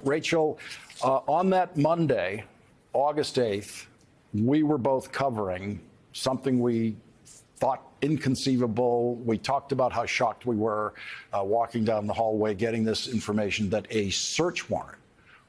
Rachel, on that Monday, August 8th, we were both covering something we thought inconceivable. We talked about how shocked we were walking down the hallway, getting this information that a search warrant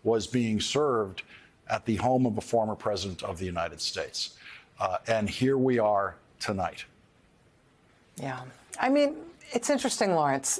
was being served at the home of a former president of the United States. And here we are tonight. Yeah. I mean, it's interesting, Lawrence.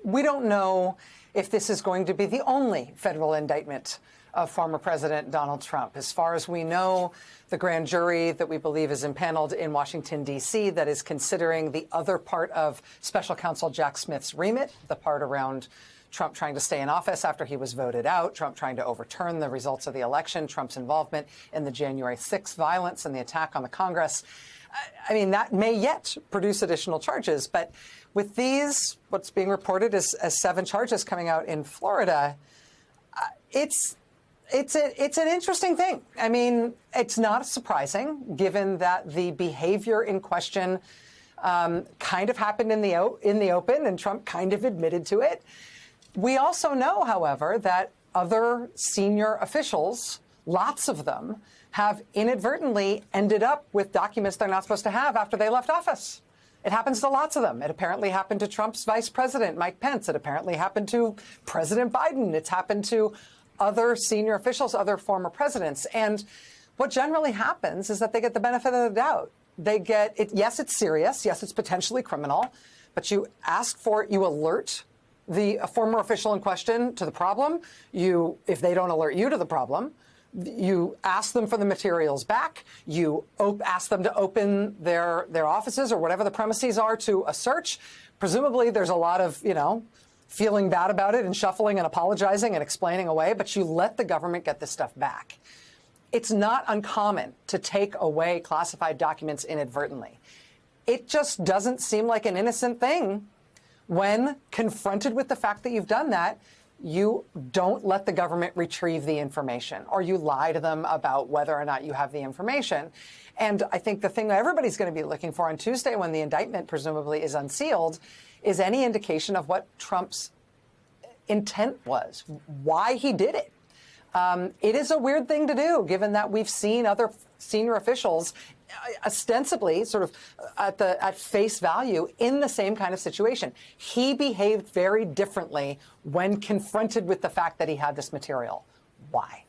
We don't know if this is going to be the only federal indictment of former President Donald Trump. As far as we know, the grand jury that we believe is impaneled in Washington, D.C., that is considering the other part of Special Counsel Jack Smith's remit, the part around Trump trying to stay in office after he was voted out, Trump trying to overturn the results of the election, Trump's involvement in the January 6th violence and the attack on the Congress. I mean, that may yet produce additional charges. But with these, what's being reported as 7 charges coming out in Florida, it's an interesting thing. I mean, it's not surprising, given that the behavior in question kind of happened in the open, and Trump kind of admitted to it. We also know, however, that other senior officials, lots of them, have inadvertently ended up with documents they're not supposed to have after they left office. It happens to lots of them. It apparently happened to Trump's vice president, Mike Pence. It apparently happened to President Biden. It's happened to other senior officials, other former presidents. And what generally happens is that they get the benefit of the doubt. They get it. Yes, it's serious. Yes, it's potentially criminal. But you ask for it. You alert the former official in question to the problem. If they don't alert you to the problem, you ask them for the materials back. You ask them to open their offices or whatever the premises are to a search. Presumably, there's a lot of, feeling bad about it and shuffling and apologizing and explaining away, but you let the government get this stuff back. It's not uncommon to take away classified documents inadvertently. It just doesn't seem like an innocent thing when confronted with the fact that you've done that. You don't let the government retrieve the information, or you lie to them about whether or not you have the information. And I think the thing that everybody's going to be looking for on Tuesday, when the indictment presumably is unsealed, is any indication of what Trump's intent was, why he did it. It is a weird thing to do, given that we've seen other senior officials ostensibly sort of at face value in the same kind of situation. He behaved very differently when confronted with the fact that he had this material. Why?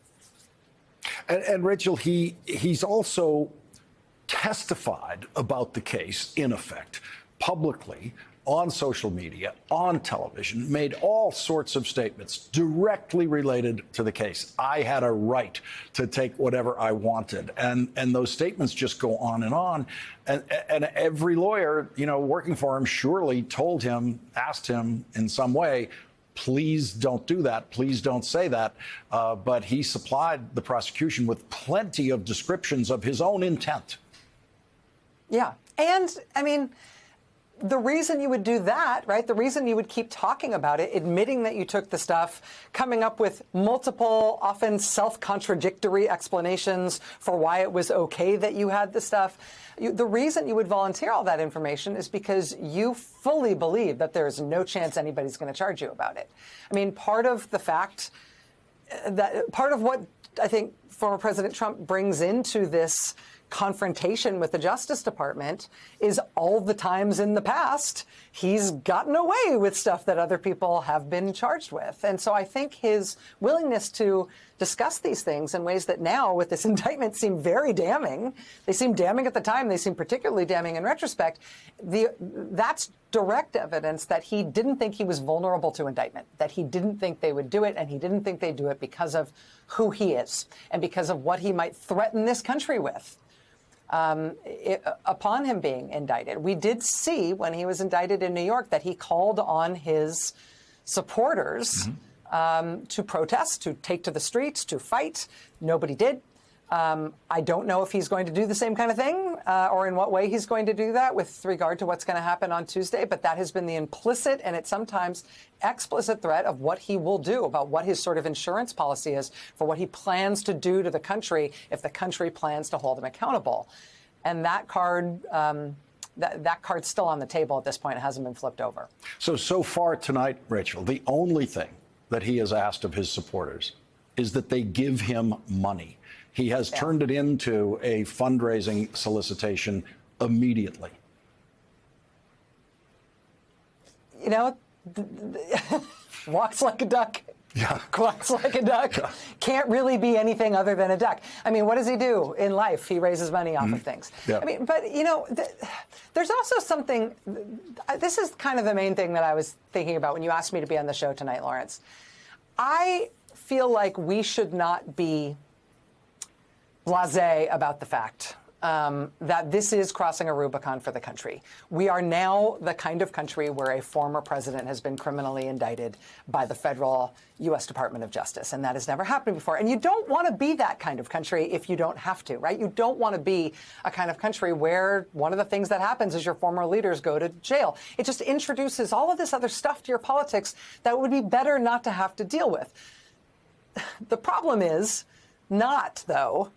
And Rachel, he's also testified about the case, in effect, publicly, on social media, on television, made all sorts of statements directly related to the case. I had a right to take whatever I wanted. And those statements just go on and on. And every lawyer, working for him surely told him, asked him in some way, please don't do that. Please don't say that. But he supplied the prosecution with plenty of descriptions of his own intent. Yeah. And I mean, the reason you would do that, right, the reason you would keep talking about it, admitting that you took the stuff, coming up with multiple, often self-contradictory explanations for why it was okay that you had the stuff, the reason you would volunteer all that information is because you fully believe that there's no chance anybody's going to charge you about it. I mean, part of the fact that part of what I think former President Trump brings into this confrontation with the Justice Department is all the times in the past he's gotten away with stuff that other people have been charged with. And so I think his willingness to discuss these things in ways that now with this indictment seem very damning. They seem damning at the time. They seem particularly damning in retrospect. That's direct evidence that he didn't think he was vulnerable to indictment, that he didn't think they would do it, and he didn't think they'd do it because of who he is and because of what he might threaten this country with. Upon him being indicted. We did see when he was indicted in New York that he called on his supporters to protest, to take to the streets, to fight. Nobody did. I don't know if he's going to do the same kind of thing or in what way he's going to do that with regard to what's going to happen on Tuesday. But that has been the implicit and it's sometimes explicit threat of what he will do, about what his sort of insurance policy is for what he plans to do to the country if the country plans to hold him accountable. And that card, that card's still on the table at this point. It hasn't been flipped over. So far tonight, Rachel, the only thing that he has asked of his supporters is that they give him money. He has turned it into a fundraising solicitation immediately. You know, walks like a duck. Yeah. Quacks like a duck. Yeah. Can't really be anything other than a duck. I mean, what does he do in life? He raises money off of things. Yeah. I mean, but, you know, there's also something, this is kind of the main thing that I was thinking about when you asked me to be on the show tonight, Lawrence. I feel like we should not be blasé about the fact that this is crossing a Rubicon for the country. We are now the kind of country where a former president has been criminally indicted by the federal U.S. Department of Justice, and that has never happened before. And you don't want to be that kind of country if you don't have to, right? You don't want to be a kind of country where one of the things that happens is your former leaders go to jail. It just introduces all of this other stuff to your politics that would be better not to have to deal with. The problem is not, though,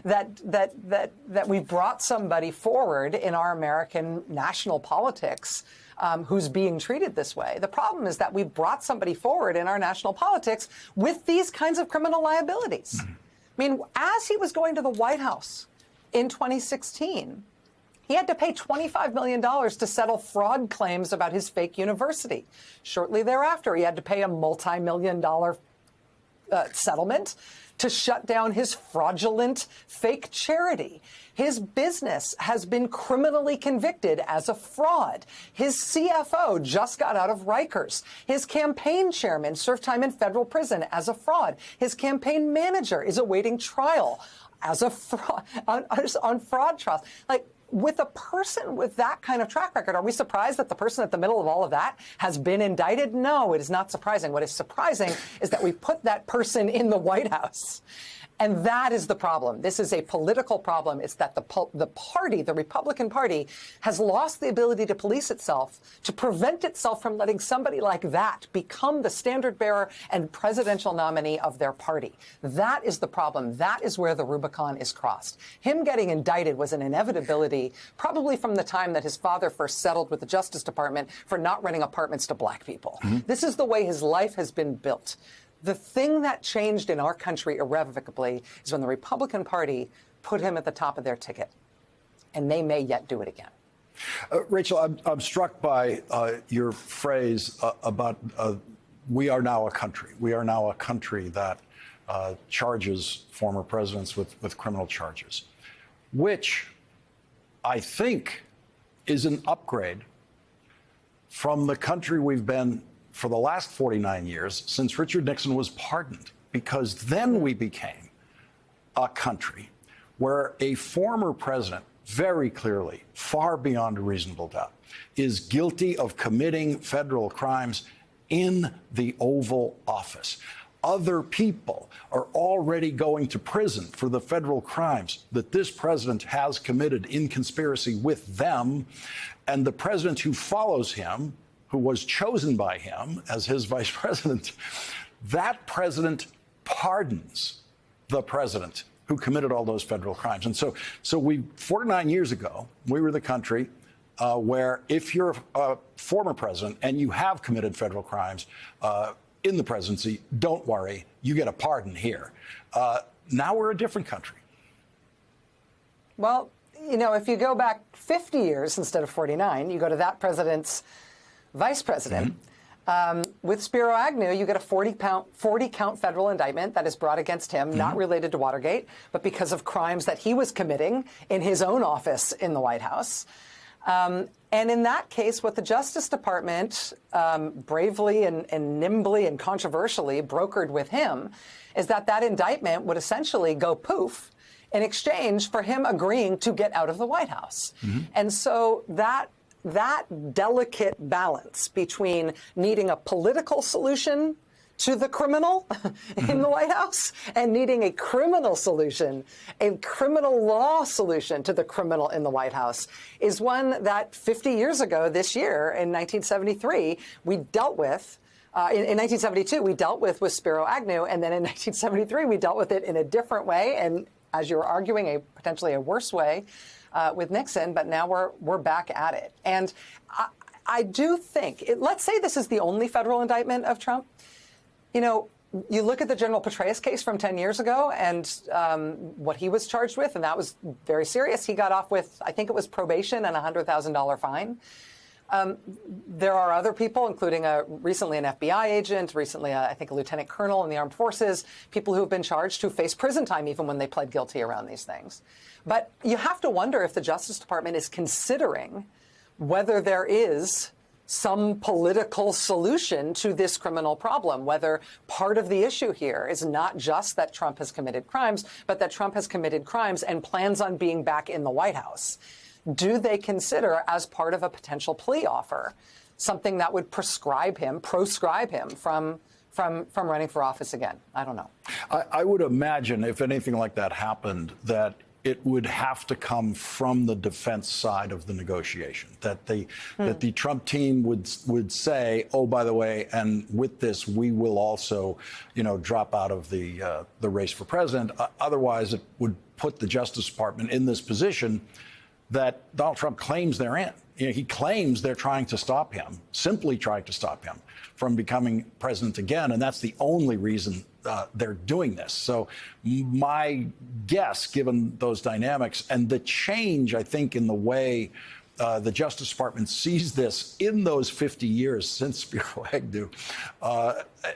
that we brought somebody forward in our American national politics who's being treated this way. The problem is that we brought somebody forward in our national politics with these kinds of criminal liabilities. I mean, as he was going to the White House in 2016, he had to pay $25 million to settle fraud claims about his fake university. Shortly thereafter, he had to pay a multi-million-dollar settlement to shut down his fraudulent fake charity. His business has been criminally convicted as a fraud. His CFO just got out of Rikers. His campaign chairman served time in federal prison as a fraud. His campaign manager is awaiting trial as a fraud on fraud trials. Like, with a person with that kind of track record, are we surprised that the person at the middle of all of that has been indicted? No, it is not surprising. What is surprising is that we put that person in the White House. And that is the problem. This is a political problem. It's that the party, the Republican Party, has lost the ability to police itself, to prevent itself from letting somebody like that become the standard bearer and presidential nominee of their party. That is the problem. That is where the Rubicon is crossed. Him getting indicted was an inevitability, probably from the time that his father first settled with the Justice Department for not renting apartments to black people. This is the way his life has been built. The thing that changed in our country irrevocably is when the Republican Party put him at the top of their ticket. And they may yet do it again. Rachel, I'm struck by your phrase about we are now a country. We are now a country that charges former presidents with criminal charges, which I think is an upgrade from the country we've been for the last 49 years since Richard Nixon was pardoned, because then we became a country where a former president, very clearly, far beyond a reasonable doubt, is guilty of committing federal crimes in the Oval Office. Other people are already going to prison for the federal crimes that this president has committed in conspiracy with them. And the president who follows him, who was chosen by him as his vice president, that president pardons the president who committed all those federal crimes. And so 49 years ago, we were the country where if you're a former president and you have committed federal crimes in the presidency, don't worry, you get a pardon here. Now we're a different country. Well, you know, if you go back 50 years instead of 49, you go to that president's vice president. With Spiro Agnew, you get a 40-count federal indictment that is brought against him, not related to Watergate, but because of crimes that he was committing in his own office in the White House. And in that case, what the Justice Department bravely and nimbly and controversially brokered with him is that indictment would essentially go poof in exchange for him agreeing to get out of the White House. And so that delicate balance between needing a political solution to the criminal in the White House and needing a criminal solution, a criminal law solution to the criminal in the White House, is one that 50 years ago this year, in 1973, we dealt with. In 1972, we dealt with Spiro Agnew, and then in 1973, we dealt with it in a different way, and as you're arguing, potentially a worse way with Nixon, but now we're back at it. And I do think, let's say this is the only federal indictment of Trump. You know, you look at the General Petraeus case from 10 years ago and what he was charged with, and that was very serious. He got off with, I think it was probation and a $100,000 fine. There are other people, including recently an FBI agent, recently, I think, a lieutenant colonel in the armed forces, people who have been charged who face prison time even when they pled guilty around these things. But you have to wonder if the Justice Department is considering whether there is some political solution to this criminal problem, whether part of the issue here is not just that Trump has committed crimes, but that Trump has committed crimes and plans on being back in the White House. Do they consider, as part of a potential plea offer, something that would proscribe him from running for office again? I don't know. I would imagine if anything like that happened, that it would have to come from the defense side of the negotiation, that the Trump team would say, oh, by the way, and with this, we will also, drop out of the race for president. Otherwise, it would put the Justice Department in this position that Donald Trump claims they're in. He claims they're trying to stop him, simply trying to stop him from becoming president again, and that's the only reason they're doing this. So my guess, given those dynamics and the change, I think, in the way the Justice Department sees this in those 50 years since Spiro Agnew,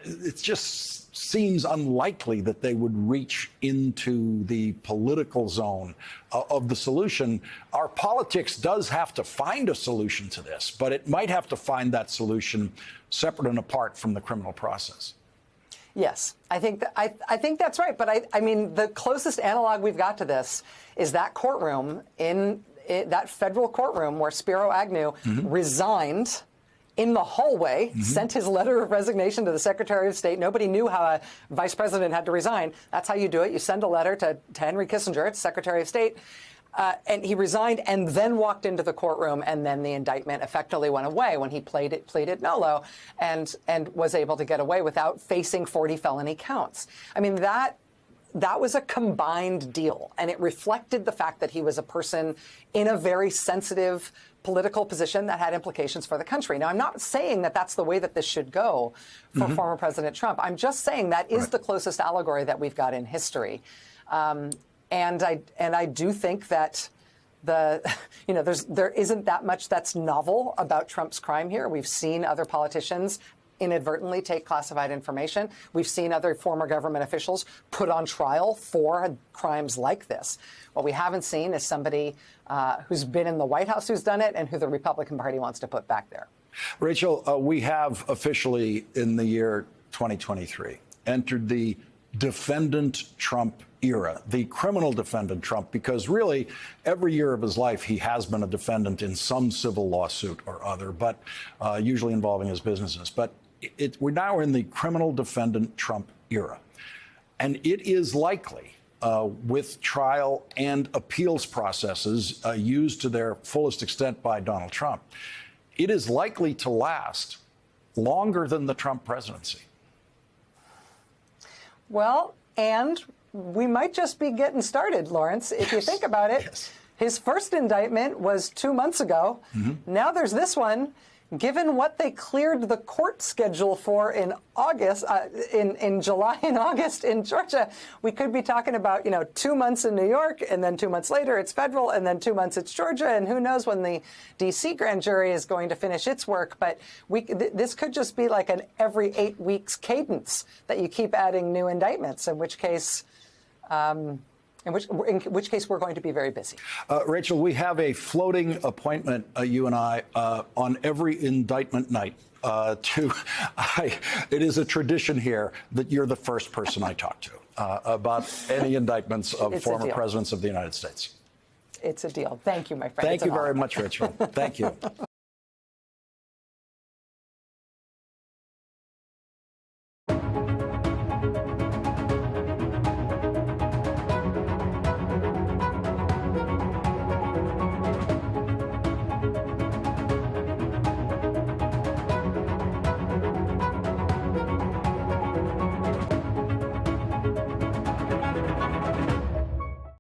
it just seems unlikely that they would reach into the political zone of the solution. Our politics does have to find a solution to this, but it might have to find that solution separate and apart from the criminal process. Yes, I think that's right. But I mean, the closest analog we've got to this is that courtroom that federal courtroom where Spiro Agnew resigned in the hallway, sent his letter of resignation to the Secretary of State. Nobody knew how a vice president had to resign. That's how you do it. You send a letter to Henry Kissinger, Secretary of State, and he resigned and then walked into the courtroom, and then the indictment effectively went away when he pleaded nolo and was able to get away without facing 40 felony counts. I mean, that was a combined deal, and it reflected the fact that he was a person in a very sensitive political position that had implications for the country. Now, I'm not saying that that's the way that this should go for former President Trump. I'm just saying that is the closest allegory that we've got in history. And I do think that there isn't that much that's novel about Trump's crime here. We've seen other politicians inadvertently take classified information. We've seen other former government officials put on trial for crimes like this. What we haven't seen is somebody who's been in the White House who's done it and who the Republican Party wants to put back there. Rachel, we have officially, in the year 2023, entered the defendant Trump era, the criminal defendant Trump, because really every year of his life he has been a defendant in some civil lawsuit or other, but usually involving his businesses. But we're now in the criminal defendant Trump era. And it is likely, with trial and appeals processes used to their fullest extent by Donald Trump, it is likely to last longer than the Trump presidency. Well, and we might just be getting started, Lawrence, if you think about it. Yes. His first indictment was 2 months ago. Now there's this one. Given what they cleared the court schedule for in August, in July and August in Georgia, we could be talking about, 2 months in New York, and then 2 months later it's federal, and then 2 months it's Georgia, and who knows when the D.C. grand jury is going to finish its work. But this could just be like an every 8 weeks cadence that you keep adding new indictments, in which case in which case we're going to be very busy. Rachel, we have a floating appointment, you and I, on every indictment night. It is a tradition here that you're the first person I talk to about any indictments of former presidents of the United States. It's a deal. Thank you, my friend. Thank you very much, Rachel. Thank you.